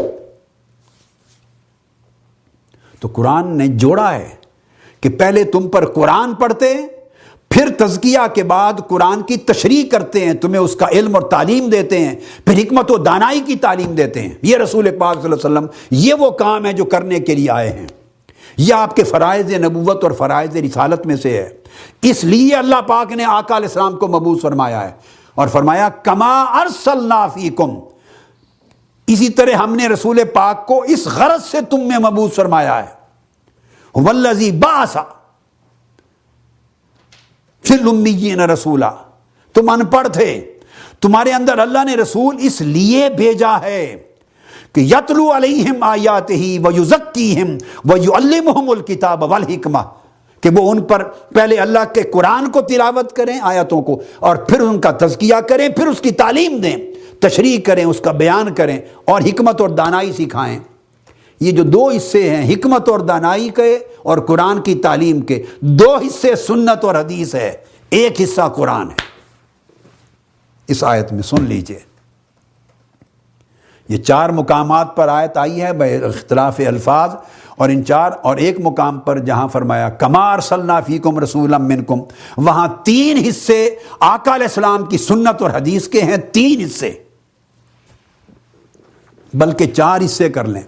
تو قرآن نے جوڑا ہے کہ پہلے تم پر قرآن پڑھتے ہیں، پھر تزکیہ کے بعد قرآن کی تشریح کرتے ہیں، تمہیں اس کا علم اور تعلیم دیتے ہیں، پھر حکمت و دانائی کی تعلیم دیتے ہیں۔ یہ رسول پاک صلی اللہ علیہ وسلم، یہ وہ کام ہے جو کرنے کے لیے آئے ہیں۔ یہ آپ کے فرائض نبوت اور فرائض رسالت میں سے ہے اس لیے اللہ پاک نے آقا علیہ السلام کو مبعوث فرمایا ہے اور فرمایا کما ارسلنا فیکم، اسی طرح ہم نے رسول پاک کو اس غرض سے تم میں مبعوث فرمایا ہے، والذی بعث فی الامیین رسولا، تم ان پڑھ تھے، تمہارے اندر اللہ نے رسول اس لیے بھیجا ہے کہ یتلو علیہم آیاتہ ویزکیہم ویعلمہم الکتاب والحکمہ، کہ وہ ان پر پہلے اللہ کے قرآن کو تلاوت کریں، آیاتوں کو، اور پھر ان کا تزکیہ کریں، پھر اس کی تعلیم دیں، تشریح کریں، اس کا بیان کریں اور حکمت اور دانائی سکھائیں۔ یہ جو دو حصے ہیں حکمت اور دانائی کے اور قرآن کی تعلیم کے، دو حصے سنت اور حدیث ہے، ایک حصہ قرآن ہے۔ اس آیت میں سن لیجئے، یہ 4 مقامات پر آیت آئی ہے بے اختلاف الفاظ، اور ان 4 اور ایک مقام پر جہاں فرمایا کما ارسلنا فیکم رسولا منکم، وہاں 3 حصے آقا علیہ السلام کی سنت اور حدیث کے ہیں، 3 حصے، بلکہ 4 حصے کر لیں،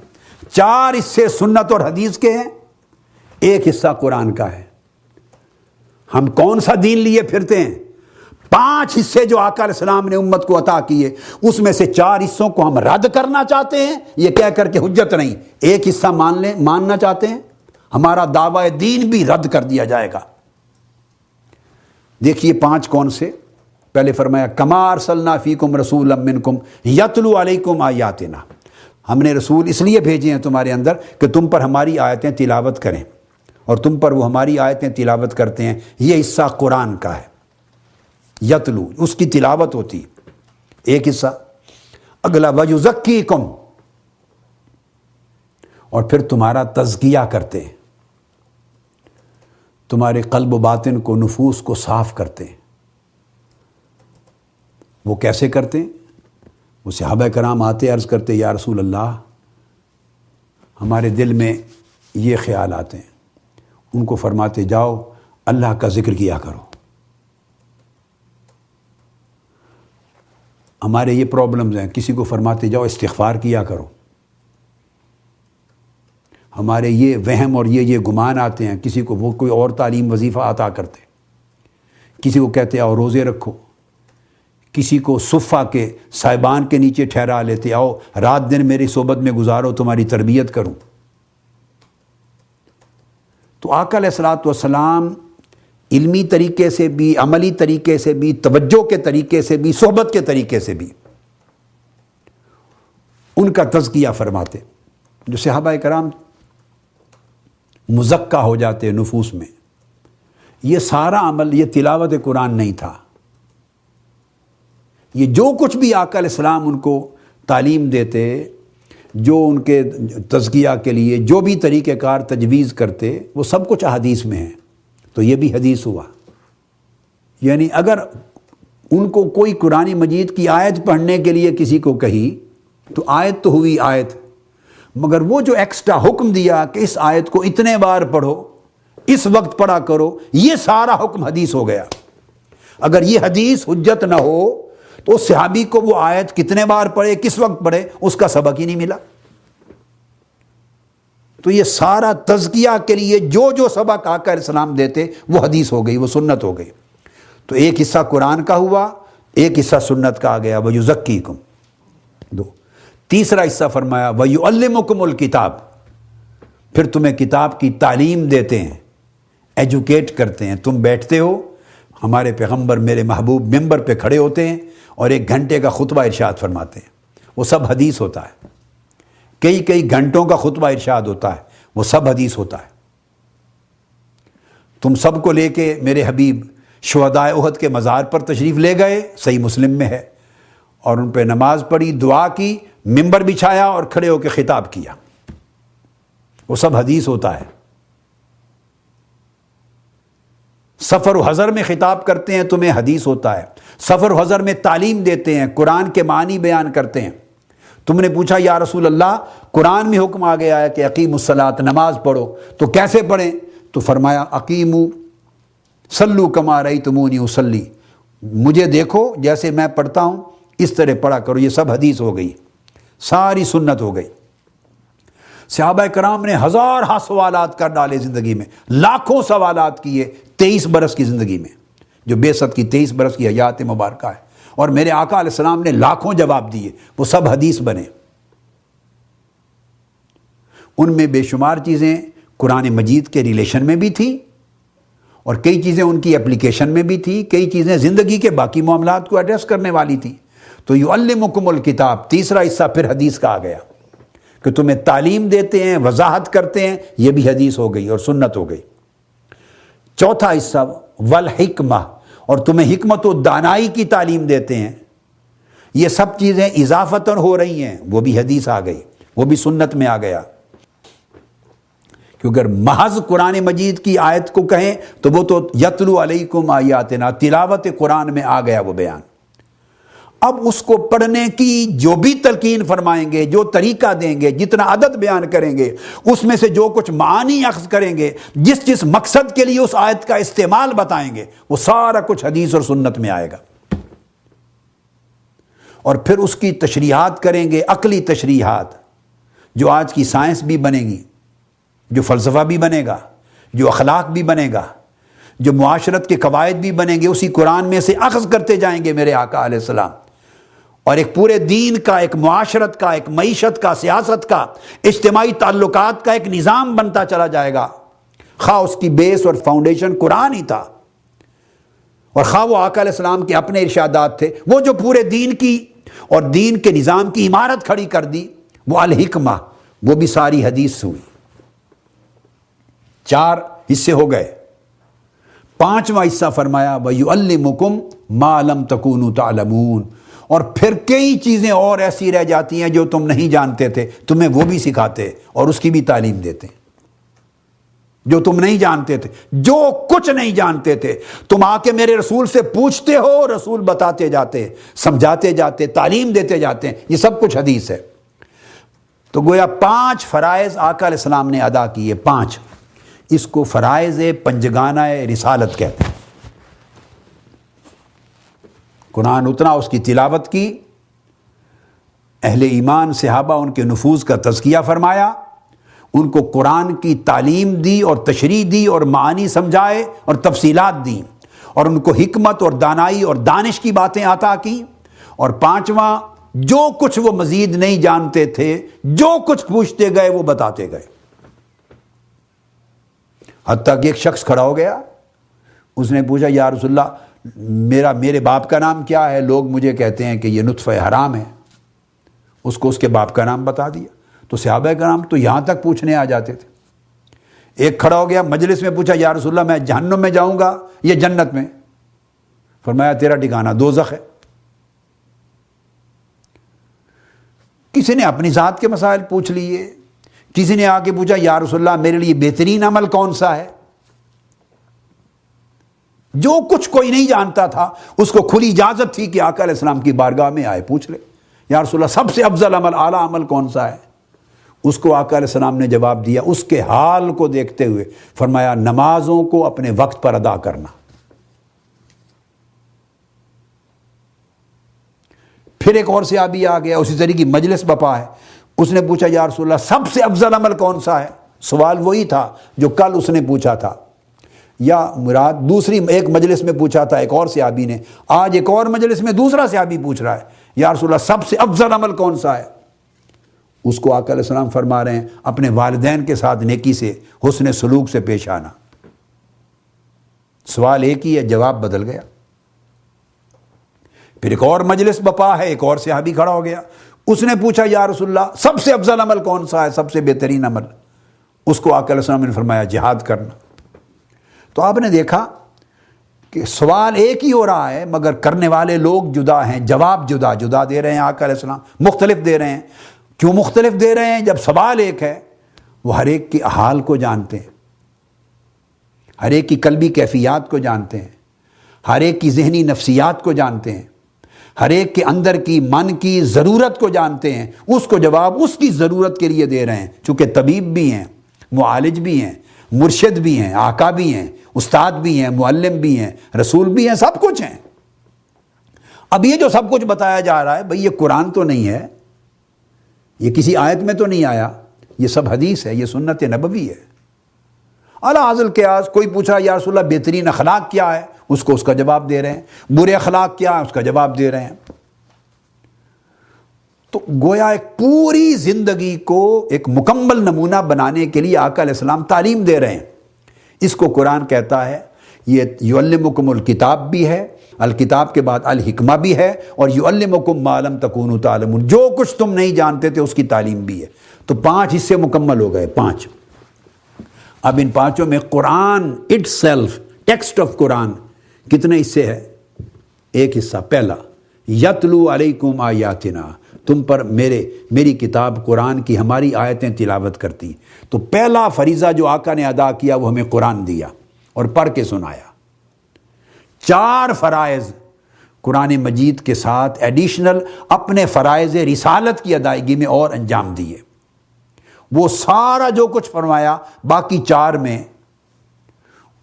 4 حصے سنت اور حدیث کے ہیں، ایک حصہ قرآن کا ہے۔ ہم کون سا دین لیے پھرتے ہیں؟ 5 حصے جو آقا علیہ السلام نے امت کو عطا کیے، اس میں سے 4 حصوں کو ہم رد کرنا چاہتے ہیں، یہ کہہ کر کے حجت نہیں، ایک حصہ ماننا چاہتے ہیں، ہمارا دعوی دین بھی رد کر دیا جائے گا۔ دیکھیے 5 کون سے؟ پہلے فرمایا کما ارسلنا فیکم رسولا منکم یتلو علیکم آیاتنا، ہم نے رسول اس لیے بھیجے ہیں تمہارے اندر کہ تم پر ہماری آیتیں تلاوت کریں، اور تم پر وہ ہماری آیتیں تلاوت کرتے ہیں، یہ حصہ قرآن کا ہے، یتلو اس کی تلاوت ہوتی، ایک حصہ۔ اگلا ویزکیکم، اور پھر تمہارا تزکیہ کرتے ہیں، تمہارے قلب و باطن کو، نفوس کو صاف کرتے ہیں۔ وہ کیسے کرتے ہیں؟ وہ صحابہ کرام آتے عرض کرتے یا رسول اللہ ہمارے دل میں یہ خیال آتے ہیں، ان کو فرماتے جاؤ اللہ کا ذکر کیا کرو، ہمارے یہ پرابلمز ہیں، کسی کو فرماتے جاؤ استغفار کیا کرو، ہمارے یہ وہم اور یہ گمان آتے ہیں، کسی کو وہ کوئی اور تعلیم وظیفہ عطا کرتے، کسی کو کہتے آؤ روزے رکھو، کسی کو صفہ کے صاحبان کے نیچے ٹھہرا لیتے، آؤ رات دن میری صحبت میں گزارو تمہاری تربیت کروں۔ تو آقا علیہ الصلوۃ والسلام علمی طریقے سے بھی، عملی طریقے سے بھی، توجہ کے طریقے سے بھی، صحبت کے طریقے سے بھی ان کا تزکیہ فرماتے، جو صحابہ کرام مزکہ ہو جاتے نفوس میں۔ یہ سارا عمل، یہ تلاوت قرآن نہیں تھا، یہ جو کچھ بھی آقا علیہ السلام ان کو تعلیم دیتے، جو ان کے تزکیہ کے لیے جو بھی طریقہ کار تجویز کرتے، وہ سب کچھ احادیث میں ہے، تو یہ بھی حدیث ہوا۔ یعنی اگر ان کو کوئی قرآن مجید کی آیت پڑھنے کے لیے کسی کو کہی تو آیت تو ہوئی آیت، مگر وہ جو ایکسٹرا حکم دیا کہ اس آیت کو اتنے بار پڑھو، اس وقت پڑھا کرو، یہ سارا حکم حدیث ہو گیا۔ اگر یہ حدیث حجت نہ ہو تو اس صحابی کو وہ آیت کتنے بار پڑھے، کس وقت پڑھے، اس کا سبق ہی نہیں ملا۔ تو یہ سارا تزکیہ کے لیے جو سبق آقا علیہ السلام دیتے وہ حدیث ہو گئی، وہ سنت ہو گئی۔ تو ایک حصہ قرآن کا ہوا، ایک حصہ سنت کا آ گیا، وَيُزَكِّيكُمْ 2۔ تیسرا حصہ فرمایا وَيُعَلِّمُكُمُ الْكِتَابَ، پھر تمہیں کتاب کی تعلیم دیتے ہیں، ایجوکیٹ کرتے ہیں۔ تم بیٹھتے ہو، ہمارے پیغمبر میرے محبوب ممبر پہ کھڑے ہوتے ہیں اور 1 گھنٹے کا خطبہ ارشاد فرماتے ہیں، وہ سب حدیث ہوتا ہے۔ کئی گھنٹوں کا خطبہ ارشاد ہوتا ہے، وہ سب حدیث ہوتا ہے۔ تم سب کو لے کے میرے حبیب شہدائے احد کے مزار پر تشریف لے گئے، صحیح مسلم میں ہے، اور ان پہ نماز پڑھی، دعا کی، ممبر بچھایا اور کھڑے ہو کے خطاب کیا، وہ سب حدیث ہوتا ہے۔ سفر و حضر میں خطاب کرتے ہیں، تمہیں حدیث ہوتا ہے۔ سفر و حضر میں تعلیم دیتے ہیں، قرآن کے معنی بیان کرتے ہیں۔ تم نے پوچھا یا رسول اللہ قرآن میں حکم آ گیا ہے کہ اقیموا الصلاۃ، نماز پڑھو، تو کیسے پڑھیں؟ تو فرمایا اقیموا صلوا کما رأیتمونی اصلی، مجھے دیکھو جیسے میں پڑھتا ہوں اس طرح پڑھا کرو۔ یہ سب حدیث ہو گئی، ساری سنت ہو گئی۔ صحابہ کرام نے ہزارہ سوالات کر ڈالے زندگی میں، لاکھوں سوالات کیے، 23 برس کی زندگی میں، جو بعثت کی 23 برس کی حیات مبارکہ ہے، اور میرے آقا علیہ السلام نے لاکھوں جواب دیے، وہ سب حدیث بنے۔ ان میں بے شمار چیزیں قرآن مجید کے ریلیشن میں بھی تھی، اور کئی چیزیں ان کی اپلیکیشن میں بھی تھی، کئی چیزیں زندگی کے باقی معاملات کو ایڈریس کرنے والی تھی۔ تو یعلمکم الکتاب، تیسرا حصہ پھر حدیث کا آ گیا کہ تمہیں تعلیم دیتے ہیں، وضاحت کرتے ہیں، یہ بھی حدیث ہو گئی اور سنت ہو گئی۔ چوتھا حصہ والحکمہ، اور تمہیں حکمت و دانائی کی تعلیم دیتے ہیں، یہ سب چیزیں اضافتاً ہو رہی ہیں، وہ بھی حدیث آ گئی، وہ بھی سنت میں آ گیا۔ کیونکہ اگر محض قرآن مجید کی آیت کو کہیں تو وہ تو یتلو علیکم آیاتنا، تلاوت قرآن میں آ گیا وہ بیان۔ اب اس کو پڑھنے کی جو بھی تلقین فرمائیں گے، جو طریقہ دیں گے، جتنا عدد بیان کریں گے، اس میں سے جو کچھ معانی اخذ کریں گے، جس مقصد کے لیے اس آیت کا استعمال بتائیں گے، وہ سارا کچھ حدیث اور سنت میں آئے گا۔ اور پھر اس کی تشریحات کریں گے، عقلی تشریحات، جو آج کی سائنس بھی بنے گی، جو فلسفہ بھی بنے گا، جو اخلاق بھی بنے گا، جو معاشرت کے قواعد بھی بنیں گے، اسی قرآن میں سے اخذ کرتے جائیں گے میرے آقا علیہ السلام، اور ایک پورے دین کا، ایک معاشرت کا، ایک معیشت کا، سیاست کا، اجتماعی تعلقات کا ایک نظام بنتا چلا جائے گا، خواہ اس کی بیس اور فاؤنڈیشن قرآن ہی تھا، اور خواہ وہ آقا علیہ السلام کے اپنے ارشادات تھے، وہ جو پورے دین کی اور دین کے نظام کی عمارت کھڑی کر دی، وہ الحکمہ، وہ بھی ساری حدیث ہوئی۔ 4 حصے ہو گئے۔ 5واں حصہ فرمایا وَيُعَلِّمُكُمْ مَا لَمْ تَكُونُوا تَعْلَمُونَ، اور پھر کئی چیزیں اور ایسی رہ جاتی ہیں جو تم نہیں جانتے تھے، تمہیں وہ بھی سکھاتے اور اس کی بھی تعلیم دیتے ہیں۔ جو تم نہیں جانتے تھے، جو کچھ نہیں جانتے تھے، تم آ کے میرے رسول سے پوچھتے ہو، رسول بتاتے جاتے، سمجھاتے جاتے، تعلیم دیتے جاتے ہیں، یہ سب کچھ حدیث ہے۔ تو گویا 5 فرائض آقا علیہ السلام نے ادا کیے، 5۔ اس کو فرائض پنجگانہ رسالت کہتے ہیں۔ قرآن اتنا، اس کی تلاوت کی، اہل ایمان صحابہ ان کے نفوذ کا تزکیہ فرمایا، ان کو قرآن کی تعلیم دی اور تشریح دی اور معانی سمجھائے اور تفصیلات دیں، اور ان کو حکمت اور دانائی اور دانش کی باتیں عطا کی، اور 5واں جو کچھ وہ مزید نہیں جانتے تھے، جو کچھ پوچھتے گئے وہ بتاتے گئے۔ حتیٰ کہ ایک شخص کھڑا ہو گیا، اس نے پوچھا یا رسول اللہ میرے باپ کا نام کیا ہے؟ لوگ مجھے کہتے ہیں کہ یہ نطفہ حرام ہے۔ اس کو اس کے باپ کا نام بتا دیا، تو صحابہ کرام تو یہاں تک پوچھنے آ جاتے تھے۔ ایک کھڑا ہو گیا مجلس میں، پوچھا یا رسول اللہ میں جہنم میں جاؤں گا یا جنت میں؟ فرمایا تیرا ٹھکانہ دوزخ ہے۔ کسی نے اپنی ذات کے مسائل پوچھ لیے، کسی نے آ کے پوچھا یا رسول اللہ میرے لیے بہترین عمل کون سا ہے؟ جو کچھ کوئی نہیں جانتا تھا، اس کو کھلی اجازت تھی کہ آقا علیہ السلام کی بارگاہ میں آئے، پوچھ لے یا رسول اللہ سب سے افضل عمل، اعلیٰ عمل کون سا ہے؟ اس کو آقا علیہ السلام نے جواب دیا، اس کے حال کو دیکھتے ہوئے فرمایا نمازوں کو اپنے وقت پر ادا کرنا۔ پھر ایک اور صحابی آ گیا، اسی طرح کی مجلس بپا ہے، اس نے پوچھا یا رسول اللہ سب سے افضل عمل کون سا ہے؟ سوال وہی تھا جو کل اس نے پوچھا تھا، یا مراد دوسری ایک مجلس میں پوچھا تھا ایک اور صحابی نے، آج ایک اور مجلس میں دوسرا صحابی پوچھ رہا ہے یا رسول اللہ سب سے افضل عمل کون سا ہے؟ اس کو آقا علیہ السلام فرما رہے ہیں اپنے والدین کے ساتھ نیکی سے، حسن سلوک سے پیش آنا۔ سوال ایک ہی ہے، جواب بدل گیا۔ پھر ایک اور مجلس بپا ہے، ایک اور صحابی کھڑا ہو گیا، اس نے پوچھا یا رسول اللہ سب سے افضل عمل کون سا ہے، سب سے بہترین عمل؟ اس کو آقا علیہ السلام نے فرمایا جہاد کرنا۔ تو آپ نے دیکھا کہ سوال ایک ہی ہو رہا ہے مگر کرنے والے لوگ جدا ہیں، جواب جدا جدا دے رہے ہیں، آقا علیہ السلام مختلف دے رہے ہیں۔ کیوں مختلف دے رہے ہیں؟ جب سوال ایک ہے، وہ ہر ایک کے حال کو جانتے ہیں، ہر ایک کی قلبی کیفیات کو جانتے ہیں، ہر ایک کی ذہنی نفسیات کو جانتے ہیں، ہر ایک کے اندر کی من کی ضرورت کو جانتے ہیں، اس کو جواب اس کی ضرورت کے لیے دے رہے ہیں، چونکہ طبیب بھی ہیں، معالج بھی ہیں، مرشد بھی ہیں، آقا بھی ہیں، استاد بھی ہیں، معلم بھی ہیں، رسول بھی ہیں، سب کچھ ہیں۔ اب یہ جو سب کچھ بتایا جا رہا ہے بھئی، یہ قرآن تو نہیں ہے، یہ کسی آیت میں تو نہیں آیا، یہ سب حدیث ہے، یہ سنت نبوی ہے۔ اعلیٰ حاصل قیاس، کوئی پوچھا یا رسول اللہ بہترین اخلاق کیا ہے، اس کو اس کا جواب دے رہے ہیں، برے اخلاق کیا ہے اس کا جواب دے رہے ہیں۔ تو گویا ایک پوری زندگی کو ایک مکمل نمونہ بنانے کے لیے آقا علیہ السلام تعلیم دے رہے ہیں۔ اس کو قرآن کہتا ہے یہ یعلمکم الکتاب بھی ہے، الکتاب کے بعد الحکمہ بھی ہے، اور یعلمکم ما لم تکونوا تعلمون، جو کچھ تم نہیں جانتے تھے اس کی تعلیم بھی ہے۔ تو 5 حصے مکمل ہو گئے، 5۔ اب ان 5 میں قرآن اٹ سیلف، ٹیکسٹ آف قرآن کتنے حصے ہے؟ ایک حصہ پہلا، یتلو علیکم آیاتنا، تم پر میری کتاب قرآن کی ہماری آیتیں تلاوت کرتی۔ تو پہلا فریضہ جو آقا نے ادا کیا وہ ہمیں قرآن دیا اور پڑھ کے سنایا۔ 4 فرائض قرآن مجید کے ساتھ ایڈیشنل اپنے فرائض رسالت کی ادائیگی میں اور انجام دیے۔ وہ سارا جو کچھ فرمایا باقی 4 میں،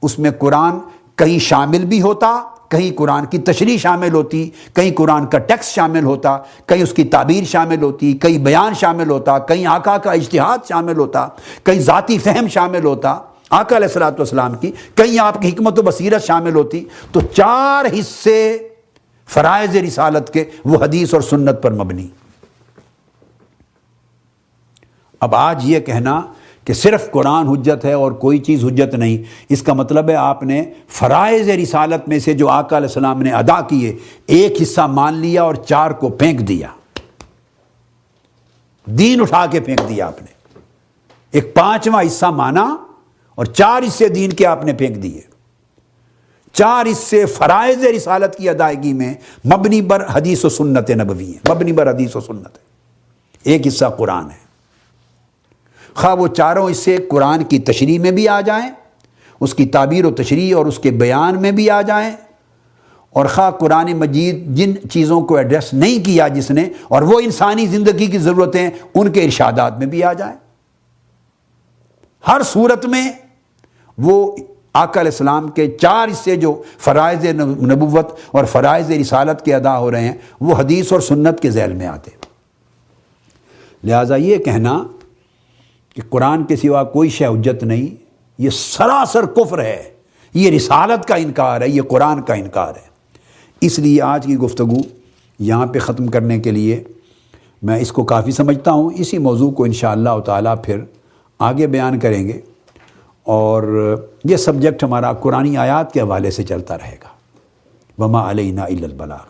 اس میں قرآن کہیں شامل بھی ہوتا، کہیں قرآن کی تشریح شامل ہوتی، کہیں قرآن کا ٹیکسٹ شامل ہوتا، کہیں اس کی تعبیر شامل ہوتی، کہیں بیان شامل ہوتا، کہیں آقا کا اجتہاد شامل ہوتا، کہیں ذاتی فہم شامل ہوتا آقا علیہ الصلوۃ والسلام کی، کہیں آپ کی حکمت و بصیرت شامل ہوتی۔ تو 4 حصے فرائض رسالت کے وہ حدیث اور سنت پر مبنی۔ اب آج یہ کہنا کہ صرف قرآن حجت ہے اور کوئی چیز حجت نہیں، اس کا مطلب ہے آپ نے فرائض رسالت میں سے جو آقا علیہ السلام نے ادا کیے ایک حصہ مان لیا اور 4 کو پھینک دیا، دین اٹھا کے پھینک دیا آپ نے۔ ایک 5واں حصہ مانا اور 4 حصے دین کے آپ نے پھینک دیے۔ 4 حصے فرائض رسالت کی ادائیگی میں مبنی بر حدیث و سنت نبوی ہیں، مبنی بر حدیث و سنت ہے۔ ایک حصہ قرآن ہے، خواہ وہ 4 حصے قرآن کی تشریح میں بھی آ جائیں، اس کی تعبیر و تشریح اور اس کے بیان میں بھی آ جائیں، اور خواہ قرآن مجید جن چیزوں کو ایڈریس نہیں کیا جس نے اور وہ انسانی زندگی کی ضرورتیں ان کے ارشادات میں بھی آ جائیں، ہر صورت میں وہ آقا علیہ السلام کے 4 حصے جو فرائض نبوت اور فرائض رسالت کے ادا ہو رہے ہیں وہ حدیث اور سنت کے ذیل میں آتے۔ لہٰذا یہ کہنا کہ قرآن کے سوا کوئی شے حجت نہیں، یہ سراسر کفر ہے، یہ رسالت کا انکار ہے، یہ قرآن کا انکار ہے۔ اس لیے آج کی گفتگو یہاں پہ ختم کرنے کے لیے میں اس کو کافی سمجھتا ہوں۔ اسی موضوع کو انشاءاللہ تعالیٰ پھر آگے بیان کریں گے، اور یہ سبجیکٹ ہمارا قرآنی آیات کے حوالے سے چلتا رہے گا۔ وما علینا الا البلاغ۔